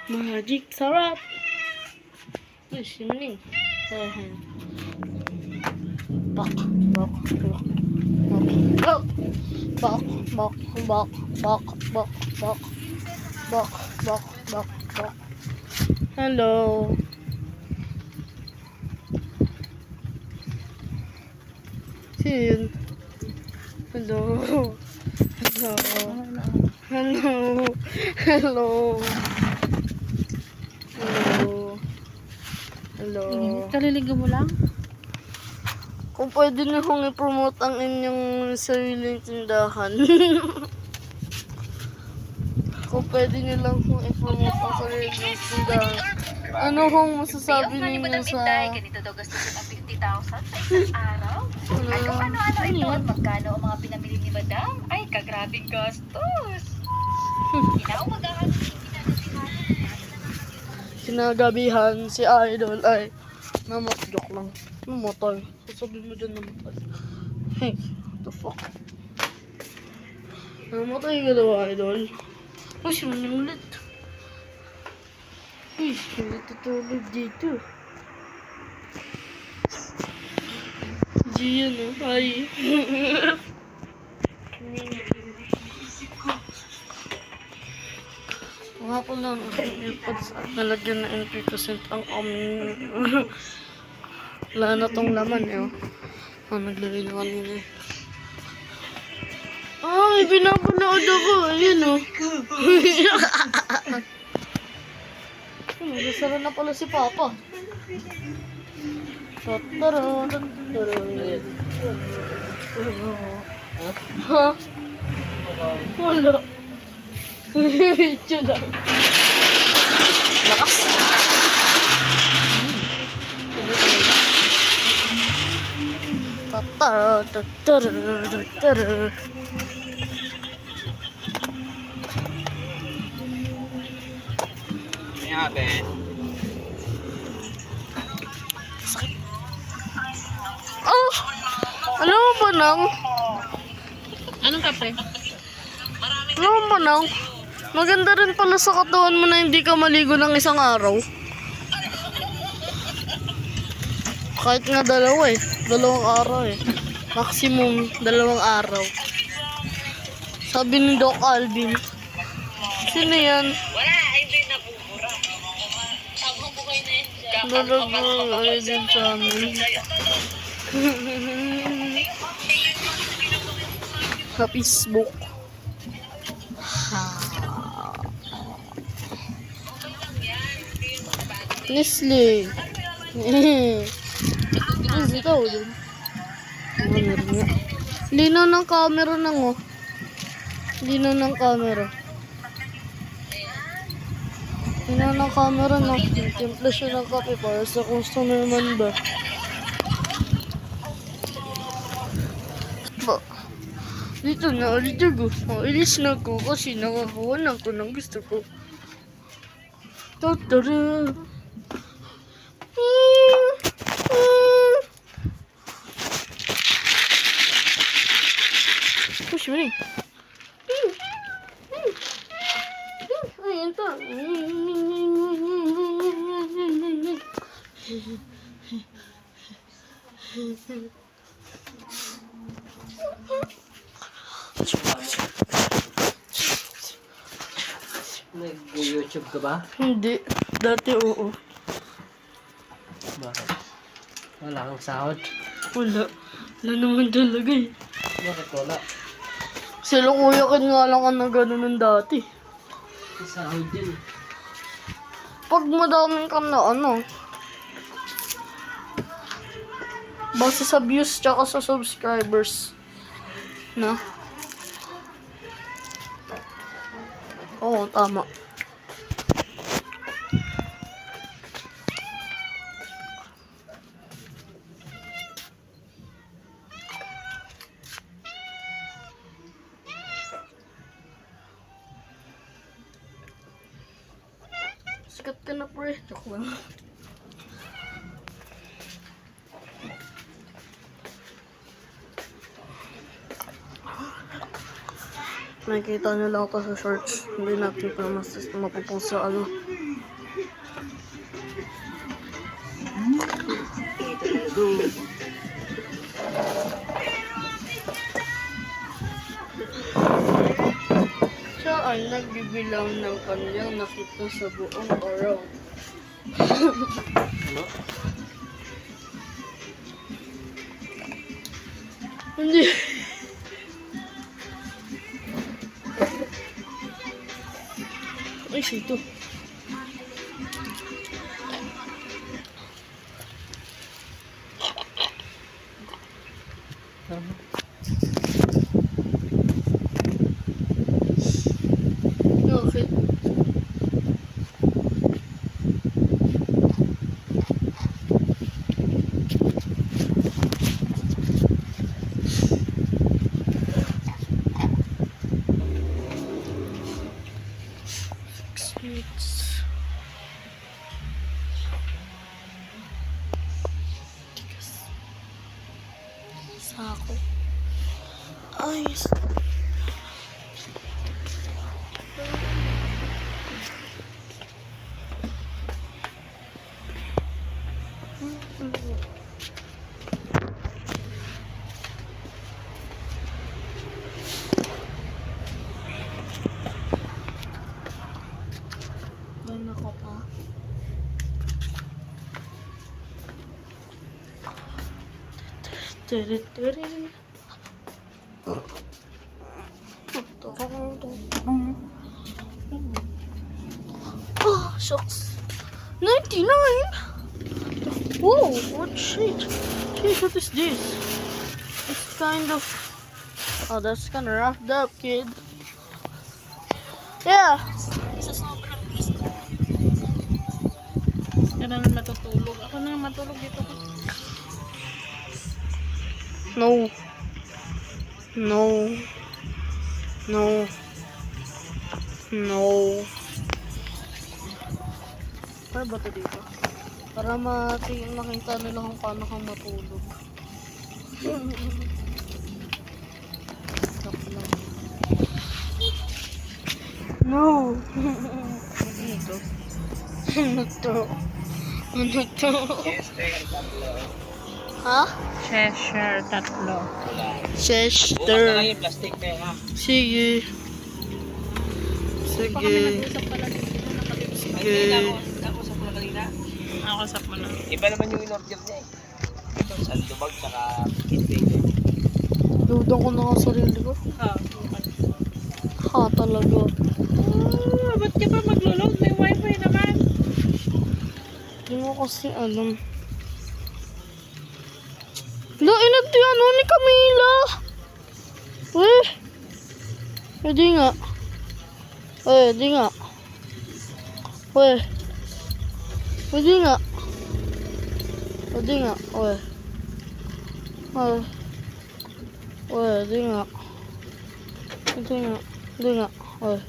Magic sarap. Uy, simuling. Bak, bak, bak. Bak, bak, bak, bak, bak, bak, bak, bak, bak, bak, bak. Hello. Sin. Hello. Hello. Hello. Hello. Hello. Hello. Kaliligo mo lang? Kung pwede niyo kong i-promote ang inyong sariling tindahan. Kung pwede niyo lang kong i-promote ang sariling tindahan. Ano kung masasabi ninyo sa... Ganito daw gastusin ang 50,000 sa isang araw. Ay kung ano-ano ito at magkano ang mga pinamili ni Madam. Ay, kagrabing gastos. Inaumagahan. Sinagabihan si Idol ay joke lang. Namatay. Sasabihin mo dyan namatay. Hey, what the fuck? Namatay ka daw, Idol. Uy, sinulit. Uy, natutulog dito. Gian, oh. Hi. Mga ko lang ang AirPods at nalagyan na MP% ang aming... Wala na tong laman eh. Oh, naglagay na kanina eh. Ay, pinapanood ako. Ayun oh. Nagsasara na pala si Papa. Tataran, tataran. Ha? Wala. Ito lang. Lakas. Tatara, tatara, tatara. Oh! Alam mo ba nang? Anong kape? Alam mo ba nang? Maganda rin pala sa katawan mo na hindi ka maligo ng isang araw. Kahit nga dalawa eh. Dalawang araw eh. Maximum, 2 araw. Sabi ni Doc Alvin. Sino yan? Wala, hindi nabubura. Habang buhay na yan siya. Dalawa ay din sa amin. Sa Facebook. Nestle. Nestle tao dun. Meron nga. Linaw ng camera nang oh. Linaw ng camera. Linaw ng camera na. Timpla siya ng kape para sa customer man ba. Ba? Dito na ulit ako. Ilis na ko kasi nakakuha na ko ng gusto ko. Tatara. Push mo rin. Ayan to. Nag-YouTube ka ba? Hindi. Dati oo. Bakit? Wala kang sahod? Wala. Wala naman talaga eh. Bakit wala? Sila kuya kan nga lang ang nagano nun dati. May sahod din. Pag madaming ka na ano. Base sa views tsaka sa subscribers. Na? Oo, tama. Sikat ka na pre. Joke lang. Nakikita nyo lang ako sa shorts. Hindi natin pa mapupost sa ano. Siya ay nagbibilang ng kanyang nakita sa buong araw. Ano? Hindi. Ay, sito. Okay. Sweets. Sako. Ayos. Ano ko pa? Tiri-tiri. Oh, shucks. 99? Whoa, what shit? Shit, what is this? It's kind of... Oh, that's kind of roughed up, kid. Yeah. Kaya naman matutulog. Ako na matulog dito. No. No. No. No. Para ba ito dito? Para makita nila kung paano kang matulog. Stop lang. No. Ano to? Ano to? Ano to? Ha? Cheshire, tatlo. Chester. yung plastic na ha. Sige. Baka Sige. may nag-usap pala dito. Nakalimutan. Sige. Tapos ako na kanina. Nakasap mo na. Iba naman yung in-order niya eh. Ito, sandubag tsaka kitbig. Duda ko na nga sarili ko. Ha, talaga. Ba't ka pa maglo-load? May wifi naman. Hindi mo kasi alam. Lainag di ano ni Camila. Weh. Hindi nga. Weh, di nga. Weh. Hindi nga. Hindi nga. Weh. Weh. Weh, di nga. Hindi nga. Hindi nga. Weh.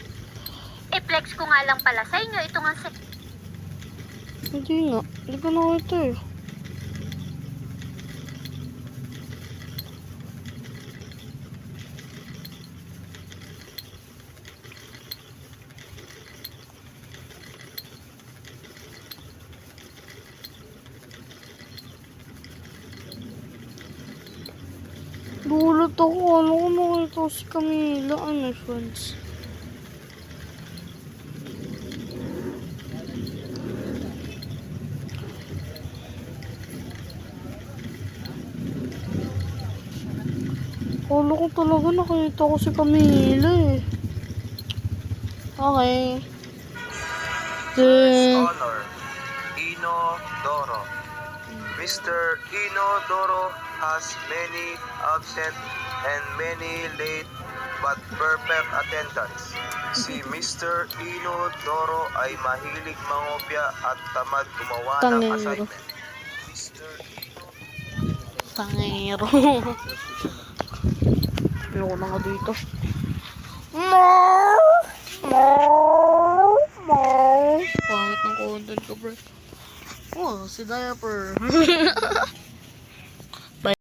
I-flex ko nga lang pala sa inyo. Ito nga sa... Hindi nga. Hindi ko na ito eh. Gulat ako. Ano ko nakita si Camila. Ano, friends? Kala ko talaga nakita ko si Camila eh. Okay. Then, Honor, Inodoro. Mr. Inodoro has many absent and many late but perfect attendance. Si Mr. Inodoro ay mahilig mangopya at tamad gumawa ng Tangero. assignment. Mr. tangero. Ayoko na nga dito. Pangit ng content ko, bro. Oh, si Diaper.